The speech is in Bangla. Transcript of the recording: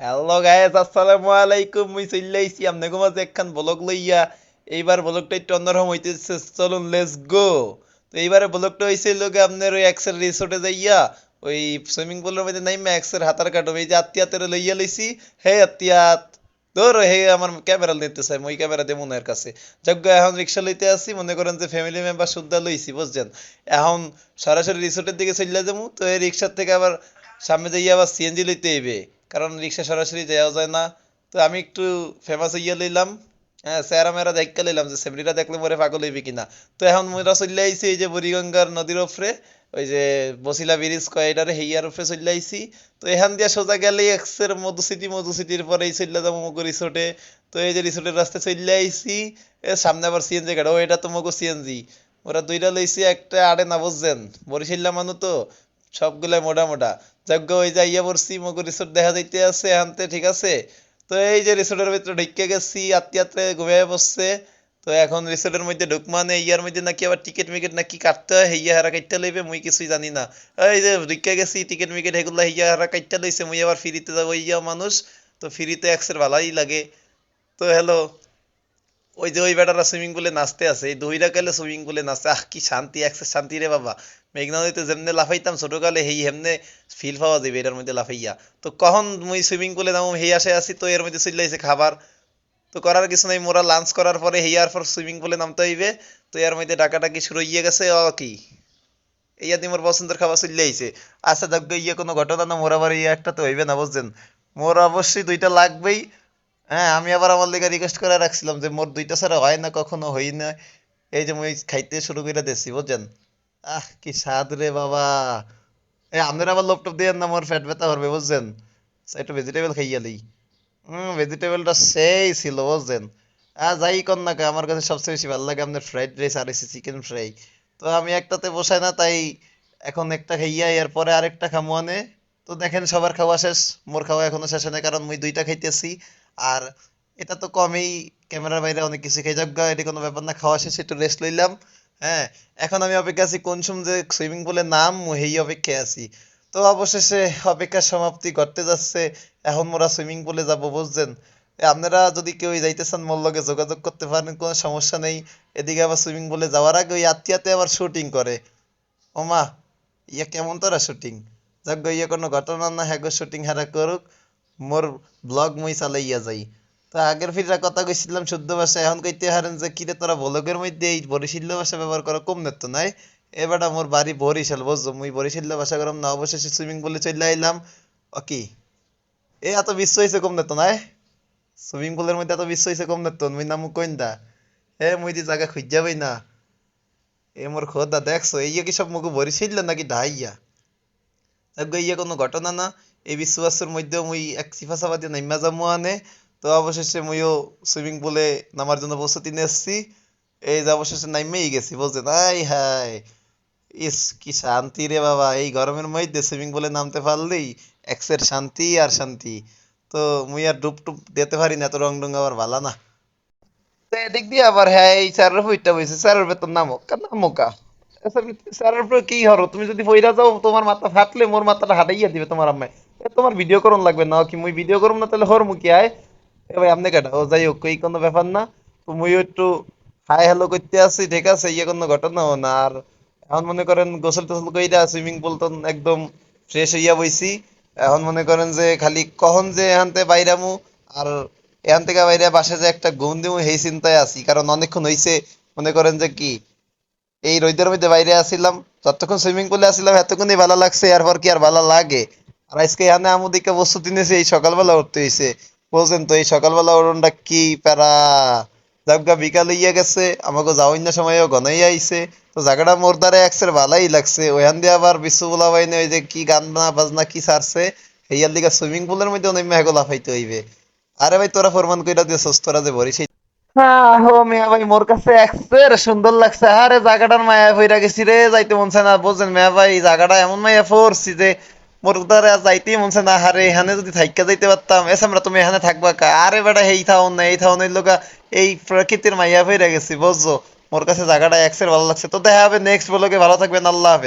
হ্যালো গাইস, আসসালামু আলাইকুম। মুই চলে আইছি আপনাকে মাঝে একখান ব্লগ লইয়া। এইবার ব্লগটা একটু অন্যরকম হইতেছে, চলুন লেটস গো। তো এইবারে ব্লগটা হইছে লোকে আপনার ওই এক্সের রিসোর্টে যাইয়া ওই সুইমিং পুলের মধ্যে নাইমা এক্সের হাতার কাটব। এই যে আত্মীয়াতের লইয়া লইছি। হে আত্মীয়াত, ধরো হে আমার ক্যামেরা নিতে চাই, মই ক্যামেরা দেবো না এর কাছে। যজ্ঞ এখন রিক্সা লইতে আসি, মনে করেন যে ফ্যামিলি মেম্বার সুদ্ধা লইছি, বুঝছেন। এখন সরাসরি রিসোর্টের দিকে চলে যাবো। তো এই রিক্সার থেকে আবার সামনে যাইয়া আবার সিএনজি লইতে হইবে, কারণ রিক্সা সরাসরি যাওয়া যায় না। তো আমি একটু ফেমাস হইয়া লইলাম। হ্যাঁ, স্যারা মেরা দেখা লইলাম যে সেমরিটা দেখলে পরে পাগল হইবে কিনা। তো এখন মোরা চলে আইছি এই যে বুড়িগঙ্গার নদীর উপরে, ওই যে বসিলা ব্রিজ কয় এটারে হেইয়ার উপরে চলে আইছি। তো এখান দিয়ে সোজা গেলে এক্সের মধুস্মৃতি, মধুস্মৃতির পরে এই চলে যাবো মগু রিসোর্টে। তো এই যে রিসোর্টের রাস্তায় চলে আইছি, এর সামনে আবার সিএনজি গাড়ি, ও এটা তো মগু সিএনজি। ওরা দুইটা লইছি, একটা আড়ে না, বুঝছেন। বরিশাল্লা মানু তো সবগুলাই মোটা মোটা। যাজ্ঞ ওই যে ইয়া পড়ছি, মগু রিসোর্ট দেখা যাইতে আছে আনতে, ঠিক আছে। তো এই যে রিসোর্টের ভিতরে ঢুকে গেছি, আত্মীয়াত্রে ঘুমিয়ে পড়ছে। তো এখন রিসোর্টের মধ্যে ঢুক মানে ইয়ার মধ্যে নাকি আবার টিকিট মিকেট নাকি কাটতে হয়, হেইয়া হারা কাটতে লইবে, মুই কিছুই জানি না। এই যে ঢুকে গেছি, টিকিট মিকেট হেগুলা হেইয়া হারা কাটতে লইছে, মুই আবার ফ্রিতে যাবো ইয়া মানুষ। তো ফ্রিতে এক্সের ভালাই লাগে। তো হ্যালো, ওই যে ওই বেটারা সুইমিং পুলে নাচতে আছে, এই দইরা কালে সুইমিং পুলে নাচতে, আহ কি শান্তি, একসের শান্তি রে বাবা। মেঘনা নদীতে যেমনে লাফাইতাম ছোটকালে, হেই হেমনে ফিল পাওয়া যাবে এটার মধ্যে লাফাইয়া। তো কখন মুই সুইমিং পুলে নামো হেই আসে আছি, তো এর মধ্যে চলে আইছে খাবার। তো করার কিছু নাই, মোরা লাঞ্চ করার পরে হেইয়ার পর সুইমিং পুলে নামতে হইবে। তো এর মধ্যে ডাকাডাকি শুরু হইয়া গেছে, কি ইয়া মোর পছন্দের খাবার চলে আইছে। আচ্ছা যাক গে, ইয়ে কোনো ঘটনা না, মোর আবার ইয়ে একটা তো হইবে না, বুঝছেন। মোর অবশ্যই দুইটা লাগবেই। হ্যাঁ, আমি আবার আমার লেগে রিকোয়েস্ট করে রাখছিলাম যে মোর দুইটা ছাড়া হয় না, কখনো হই না। এই যে মুই খাইতে শুরু করে দিছি, বুঝছেন। আহ কি স্বাদ রে বাবা। এই আপনার আবার লোপটোপ দিয়ে না, মোর পেট ব্যথা করবে, বুঝছেন। একটু ভেজিটেবল খাইয়ালি। ভেজিটেবলটা সেই ছিল, বুঝছেন। যাই কর না কে, আমার কাছে সবচেয়ে বেশি ভালো লাগে আপনার ফ্রাইড রাইস আর এসে চিকেন ফ্রাই। তো আমি একটাতে বসাই না, তাই এখন একটা খাইয়া এরপরে আরেকটা খামো আনে। তো দেখেন সবার খাওয়া শেষ, মোর খাওয়া এখনো শেষ হয় না, কারণ মুই দুইটা খাইতেছি। আর এটা তো কমই, ক্যামেরার বাইরে অনেক কিছু খাই যাক গা, এটা কোনো ব্যাপার না, খাওয়া শেষে একটু রেস্ট লইলাম। হ্যাঁ, এখন আমি অপেক্ষা আছি কোন সময় যে সুইমিং পুলে নাম, সেই অপেক্ষায় আছি। তো অবশেষে অপেক্ষার সমাপ্তি ঘটতে যাচ্ছে। এখন মোরা সুইমিং পুলে যাব, বুঝছেন। আপনারা যদি কেউ যাইতে চান মোর লগে যোগাযোগ করতে পারেন, কোনো সমস্যা নেই। এদিকে আবার সুইমিং পুলে যাওয়ার আগে ওই আত্মীয়াতে আবার শুটিং করে। ওমা, ইয়া কেমন তোরা শুটিং। যাক গে, ইয়ে কোনো ঘটনা না, হ্যাঁ শুটিং হারা করুক, মোর ব্লগ মুই চালাইয়া যাই। তা আগের ফিরা কথা কইছিলাম শুদ্ধ ভাষা, এখন কইতে হারেন যে কিরে তোরা ব্লগের মধ্যে এই বরিশাল্য ভাষা ব্যবহার করা কম নেত নাই। এবারটা মোর বাড়ি বরিশাল, বুঝছো, মুই বরিশাল্য ভাষা করাম না। অবশেষে সুইমিং পুলে চলে আইলাম। ও কি, এ এত বিশ্ব হয়েছে কম নেত নাই। সুইমিং পুলের মধ্যে এত বিশ্ব হয়েছে কম নেত, মুই নামু কইন দা। এ মুই দি জায়গা খুঁজাবই না। এ মোর খোদা, দেখছো এই কি সব মুখে বরিশাল্য নাকি ঢাইয়া। যাক ইয়ে কোনো ঘটনা না। এই বিশ্বাসের মধ্যেও মুই এক চিফাচাপাতি নাইমা যামু আনে। তো অবশেষে মুইও সুইমিং পুলে নামার জন্য প্রস্তুতি নিচ্ছি। এই যে অবশেষে নাইমেই গেছি, বলছেন। আই হাই, ইস কি শান্তি রে বাবা, এই গরমের মধ্যে সুইমিং পুলে নামতে পারলেই এক্সের শান্তি আর শান্তি। তো মুই আর ডুব টুব দিতে পারি না, এত রং ডং আবার ভালো না। তো এদিক দিয়ে আবার হ্যাঁ, এই স্যারের ফুইটা বইছে, স্যারের বেতন নামোকা। স্যারের উপরে কি হরো, তুমি যদি পইরা যাও তোমার মাথা ফাটলে মোর মাথাটা হাটাইয়া দিবে তোমার আম্মাই। তোমার ভিডিও করন লাগবে না, কি মুই ভিডিও করুম না, তাহলে হর মুখি আয়। এ ভাই আপনি কেটা, ও যাই হোক, এই কোনো ব্যাপার না। তো মুই একটু হাই হ্যালো করতে আসি, ঠিক আছে, ইয়ে কোনো ঘটনাও না। আর এখন মনে করেন গোসল টোসল কইরা সুইমিং পুল তো একদম ফ্রেশ হইয়া বইছি। এখন মনে করেন যে খালি কখন যে এখানতে বাইরামু, আর এখান থেকে বাইরে বাসে যে একটা ঘুম দিমু সেই চিন্তায় আছি, কারণ অনেকক্ষণ হইছে। মনে করেন যে কি, এই রোদের মধ্যে বাইরে আসিলাম, যতক্ষণ সুইমিং পুলে আসিলাম এতক্ষণই ভালো লাগছে, এরপর কি আর ভালো লাগে। আর আজকে এখানে আমাদেরকে প্রস্তুতি নিয়েছে, এই সকালবেলা উঠতে হয়েছে, বলছেন তো। এই সকালবেলা উঠোনটা কি প্যারা। যাবগা বিকাল হইয়া গেছে, আমাকে যাওয়ার না সময়ও ঘনাই আইছে। তো জায়গাটা মোর দ্বারা একসের ভালাই লাগছে। ওইখান দিয়ে আবার বিশ্ববুলা বাইনে ওই যে কি গান না বাজনা কি ছাড়ছে, হেয়ার দিকে সুইমিং পুলের মধ্যে অনেক মেঘ লাফাইতে হইবে। আরে ভাই তোরা ফরমান কইরা দিয়েছস, তোরা যে ভরিস। হ্যাঁ হো মিয়া ভাই, মোর কাছে এক্সের সুন্দর লাগছে। আরে জায়গাটার মায়া পইরা গেছি রে, যাইতে মনছে না, বুঝছেন মিয়া ভাই। জায়গাটা এমন মায়া পড়ছি যে মোর দ্বারা যাইতেই মনছে না। আরে এখানে যদি থাইকা যাইতে পারতাম। এস আমরা, তুমি এখানে থাকবা কা? আরে বেটা, এই থাউন না, এই থাউন লোকা, এই প্রকৃতির মাইয়া পইরা গেছি, বুঝছো। মোর কাছে জায়গাটা এক্সের ভালো লাগছে। তো দেখা হবে নেক্সট ব্লগে, ভালো থাকবেন, আল্লাহ হাফেজ।